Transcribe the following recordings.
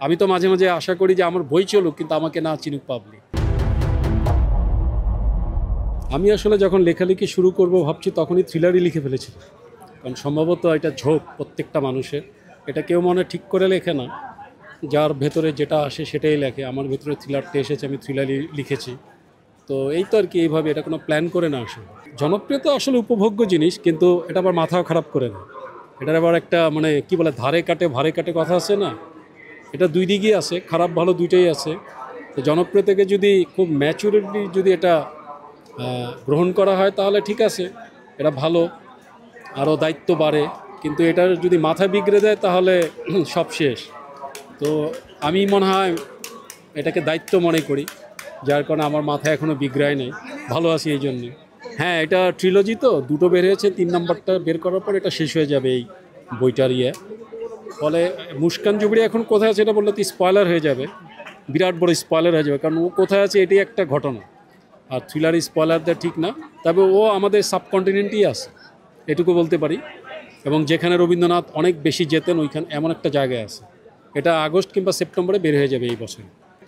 আমি তো মাঝে মাঝে আশা করি যে আমার বই চলুক কিন্তু আমাকে না চিনুক পাবলিক। আমি আসলে যখন লেখালেখি শুরু করব ভাবছি তখনই থ্রিলারই লিখে ফেলেছি, কারণ সম্ভবত এটা ঝোঁক প্রত্যেকটা মানুষের। এটা কেউ মনে ঠিক করে লেখে না, যার ভেতরে যেটা আসে সেটাই লেখে। আমার ভেতরে থ্রিলারটা এসেছে, আমি থ্রিলারই লিখেছি। তো এই তো আর কি, এইভাবে, এটা কোনো প্ল্যান করে না আসলে। জনপ্রিয়তা আসলে উপভোগ্য জিনিস, কিন্তু এটা আবার মাথাও খারাপ করে না। এটার আবার একটা মানে কি বলে, ধারে কাটে ভারে কাটে কথা আছে না, এটা দুই দিকই আছে, খারাপ ভালো দুইটাই আছে। তো জনপ্রিয়তাকে যদি খুব ম্যাচুরিটি যদি এটা গ্রহণ করা হয় তাহলে ঠিক আছে, এটা ভালো, আরও দায়িত্ব বাড়ে। কিন্তু এটার যদি মাথা বিগড়ে দেয় তাহলে সব শেষ। তো আমি মনে হয় এটাকে দায়িত্ব মনে করি, যার কারণে আমার মাথায় এখনও বিগড়ায় নেই, ভালো আছি এই জন্যে। হ্যাঁ, এটা ট্রিলজি, তো দুটো বের হয়েছে, 3 নম্বরটা বের করার পর এটা শেষ হয়ে যাবে এই বইটার ফলে মুস্কান জুবড়ি এখন কোথায় আছে এটা বললে তো স্পয়লার হয়ে যাবে, বিরাট বড় স্পয়লার হয়ে যাবে, কারণ ও কোথায় আছে এটি একটা ঘটনা। আর থ্রিলার স্পয়লার দেওয়া ঠিক না, তবে ও আমাদের সাবকন্টিনেন্টেই আছে, এটুকু বলতে পারি। এবং যেখানে রবীন্দ্রনাথ অনেক বেশি যেতেন ওইখানে এমন একটা জায়গায় আছে। এটা আগস্ট কিংবা সেপ্টেম্বরে বের হয়ে যাবে এই বছর।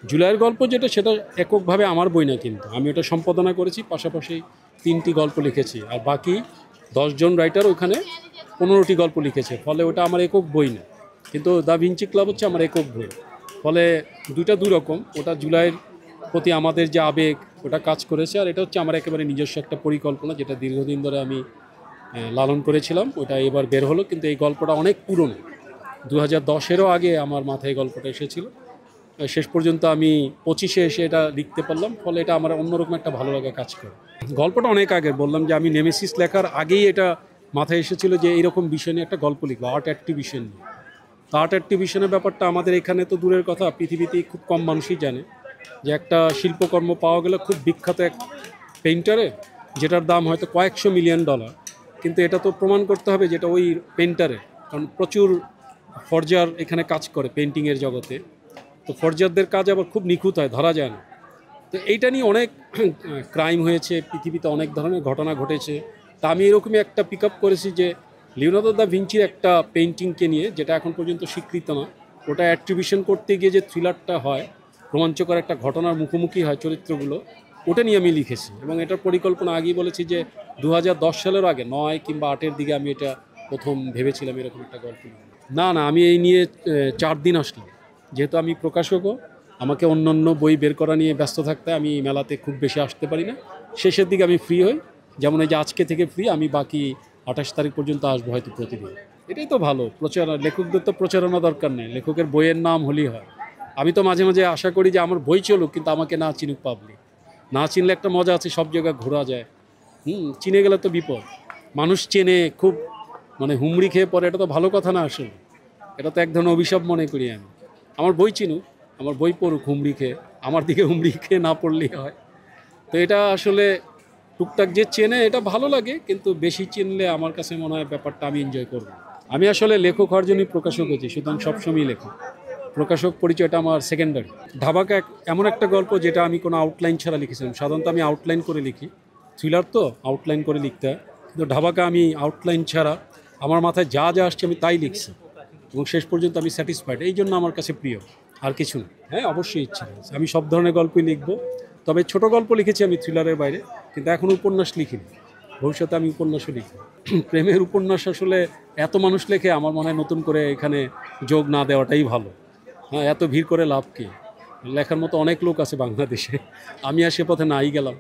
জুলাইয়ের গল্প যেটা, সেটা এককভাবে আমার বই না, কিন্তু আমি ওটা সম্পাদনা করেছি, পাশাপাশি 3টি গল্প লিখেছি, আর বাকি 10জন রাইটার ওখানে 15টি গল্প লিখেছে। ফলে ওটা আমার একক বই না, কিন্তু দ্য ভিঞ্চি ক্লাব হচ্ছে আমার একক বই। ফলে দুইটা দুই রকম, ওটা জুলাইয়ের প্রতি আমাদের যে আবেগ ওটা কাজ করেছে, আর এটা হচ্ছে আমার একেবারে নিজস্ব একটা পরিকল্পনা, যেটা দীর্ঘদিন ধরে আমি লালন করেছিলাম। ওটা এবার বের হলো, কিন্তু এই গল্পটা অনেক পুরনো, 2010-এরও আগে আমার মাথায় গল্পটা এসেছিল। শেষ পর্যন্ত আমি 25-এ এসে এটা লিখতে পারলাম, ফলে এটা আমার অন্যরকম একটা ভালো লাগা কাজ করে। গল্পটা অনেক আগে, বললাম যে আমি নেমেসিস লেখার আগেই এটা মাথায় এসেছিল যে এইরকম বিষয় নিয়ে একটা গল্প লিখবো, আর্ট অ্যাক্টিভিশন নিয়ে। তো আর্ট অ্যাক্টিভিশনের ব্যাপারটা আমাদের এখানে তো দূরের কথা, পৃথিবীতেই খুব কম মানুষই জানে যে একটা শিল্পকর্ম পাওয়া গেলে খুব বিখ্যাত এক পেইন্টারে, যেটার দাম হয়তো কয়েকশো মিলিয়ন ডলার, কিন্তু এটা তো প্রমাণ করতে হবে যেটা ওই পেইন্টারে, কারণ প্রচুর ফর্জার এখানে কাজ করে পেন্টিংয়ের জগতে। তো ফর্জারদের কাজ আবার খুব নিখুঁত হয়, ধরা যায় না। তো এইটা নিয়ে অনেক ক্রাইম হয়েছে পৃথিবীতে, অনেক ধরনের ঘটনা ঘটেছে। তা আমি এরকমই একটা পিক আপ করেছি যে লিওনার্দো দা ভিঞ্চির একটা পেইন্টিংকে নিয়ে, যেটা এখন পর্যন্ত স্বীকৃত না, ওটা অ্যাট্রিবিউশন করতে গিয়ে যে থ্রিলারটা হয়, রোমাঞ্চকর একটা ঘটনার মুখোমুখি হয় চরিত্রগুলো, ওটা নিয়ে আমি লিখেছি। এবং এটার পরিকল্পনা আগেই বলেছি যে 2010 সালের আগে 9 কিংবা 8-এর দিকে আমি এটা প্রথম ভেবেছিলাম এরকম একটা গল্প। না না, আমি এই নিয়ে 4 দিন আসলাম, যেহেতু আমি প্রকাশকও, আমাকে অন্য অন্য বই বের করা নিয়ে ব্যস্ত থাকতে আমি মেলাতে খুব বেশি আসতে পারি না। শেষের দিকে আমি ফ্রি হই, যেমন এই যে আজকে থেকে ফ্রি, আমি বাকি 28 তারিখ পর্যন্ত আসবো হয়তো প্রতিদিন। এটাই তো ভালো প্রচারণা, লেখকদের তো প্রচারণা দরকার নেই, লেখকের বইয়ের নাম হলেই হয়। আমি তো মাঝে মাঝে আশা করি যে আমার বই চলুক কিন্তু আমাকে না চিনুক পাবলিক। না চিনলে একটা মজা আছে, সব জায়গায় ঘোরা যায়, চিনে গেলে তো বিপদ। মানুষ চেনে খুব, মানে হুমড়ি খেয়ে পড়ে, এটা তো ভালো কথা না আসলে, এটা তো এক ধরনের অভিশাপ মনে করি আমি। আমার বই চিনুক, আমার বই পড়ুক হুমড়ি খেয়ে, আমার দিকে হুমড়ি খেয়ে না পড়লেই হয়। তো এটা আসলে টুকটাক যে চেনে এটা ভালো লাগে, কিন্তু বেশি চিনলে আমার কাছে মনে হয় ব্যাপারটা আমি এনজয় করব। আমি আসলে লেখক হওয়ার জন্যই প্রকাশক হয়েছি, সুতরাং সবসময়ই লেখক। প্রকাশক পরিচয়টা আমার সেকেন্ডারি। ধাবাকা এমন একটা গল্প যেটা আমি কোনো আউটলাইন ছাড়া লিখেছিলাম। সাধারণত আমি আউটলাইন করে লিখি, থ্রিলার তো আউটলাইন করে লিখতে হয়, কিন্তু ধাবাকা আমি আউটলাইন ছাড়া আমার মাথায় যা যা আসছে আমি তাই লিখছি, এবং শেষ পর্যন্ত আমি স্যাটিসফাইড, এই জন্য আমার কাছে প্রিয়, আর কিছু না। হ্যাঁ, অবশ্যই ইচ্ছা আছে, আমি সব ধরনের গল্পই লিখব, তবে ছোট গল্প লিখেছি আমি থ্রিলারের বাইরে, কিন্তু এখনও উপন্যাস লিখিনি। ভবিষ্যতে আমি উপন্যাসও লিখব। প্রেমের উপন্যাস আসলে এত মানুষ লেখে, আমার মনে হয় নতুন করে এখানে যোগ না দেওয়াটাই ভালো। হ্যাঁ, এত ভিড় করে লাভ কি, লেখার মতো অনেক লোক আছে বাংলাদেশে, আমি আর সে পথে নাই গেলাম।